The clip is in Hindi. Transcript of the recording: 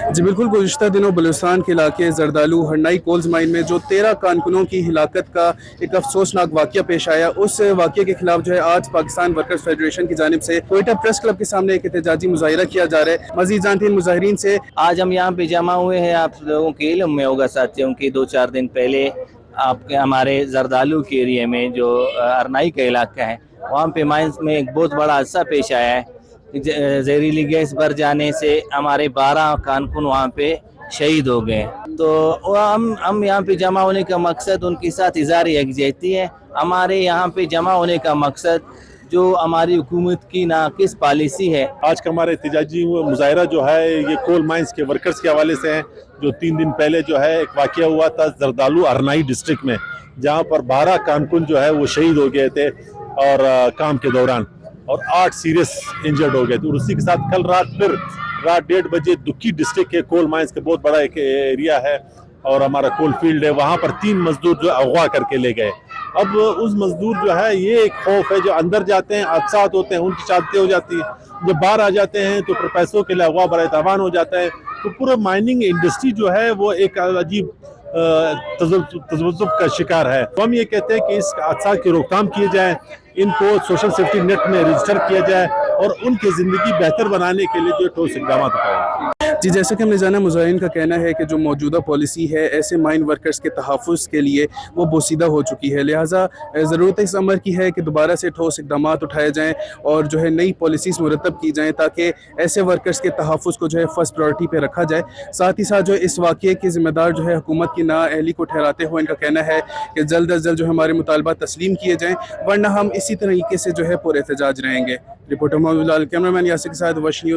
जी बिल्कुल, गुज़िश्ता दिनों बलूचिस्तान के इलाके जरदालू हरनाई कोल्स माइन में जो 13 कारकुनों की हिलाकत का एक अफसोसनाक वाक़या पेश आया, उस वाक़े के खिलाफ जो है आज पाकिस्तान वर्कर्स फेडरेशन की जानिब से कोयटा प्रेस क्लब के सामने एक एहतजाजी मुज़ाहिरा किया जा रहा है। मज़ीद जानते हैं मुज़ाहिरीन से। आज हम यहाँ पे जमा हुए हैं। आप लोगों के इल्म में होगा साथियों की 2-4 दिन पहले आपके हमारे जरदालू के एरिया में जो अरनाई का इलाका है, वहाँ पे माइंस में एक बहुत बड़ा हादसा पेश आया है। जहरीली गैस भर जाने से हमारे 12 कारकुन वहाँ पे शहीद हो गए। तो हम यहाँ पे जमा होने का मकसद उनके साथ इज़हार यकजहती है। हमारे यहाँ पे जमा होने का मकसद जो हमारी हुकूमत की नाकिस पॉलिसी है। आज का हमारा एहतजाजी मुजाहिरा जो है ये कोल माइंस के वर्कर्स के हवाले से है। जो 3 दिन पहले जो है एक वाक़या हुआ था जरदालू अरनाई डिस्ट्रिक्ट में, जहाँ पर 12 कारकुन जो है वो शहीद हो गए थे और काम के दौरान, और 8 सीरियस इंजर्ड हो गए थे। और उसी के साथ कल रात फिर रात 1:30 बजे दुक्की डिस्ट्रिक्ट के कोल माइंस के बहुत बड़ा एक एरिया है और हमारा कोल फील्ड है, वहाँ पर 3 मजदूर जो अगवा करके ले गए। अब उस मजदूर जो है ये एक खौफ है, जो अंदर जाते हैं हादसात होते हैं, उनकी शादी हो जाती है, जब बाहर आ जाते हैं तो फिर पैसों के लिए अगवा बड़ा तावान हो जाता है। तो पूरा माइनिंग इंडस्ट्री जो है वो एक अजीब तजब्जुब का शिकार है। तो हम ये कहते हैं कि इस हादसा की रोकथाम की जाए, इनको सोशल सेफ्टी नेट में रजिस्टर किया जाए और उनकी ज़िंदगी बेहतर बनाने के लिए जो ठोस इक़दाम उठाएं। जी, जैसे कि हमने जाना, मुज़ाहिरीन का कहना है कि जो मौजूदा पॉलिसी है ऐसे माइन वर्कर्स के तहफ़्फ़ुज़ के लिए वो बोसीदा हो चुकी है, लिहाजा ज़रूरत इस अमर की है कि दोबारा से ठोस इक़दाम उठाए जाएँ और जो है नई पॉलिसीज़ मुरतब की जाएँ ताकि ऐसे वर्कर्स के तहफ़्फ़ुज़ को जो है फ़र्स्ट प्रायोरिटी पे रखा जाए। साथ ही साथ जो इस वाक़ये के ज़िम्मेदार जो है हुकूमत की नाअहली को ठहराते हुए इनका कहना है कि जल्द अज़ जल्द जो हमारे मुतालबा तस्लीम किए जाएँ, वरना हम इसी तरीके से जो है पुरएहतजाज रहेंगे। रिपोर्टर मोहम्मद बिलाल, कैमरामैन यासिर के साथ वश न्यूज़।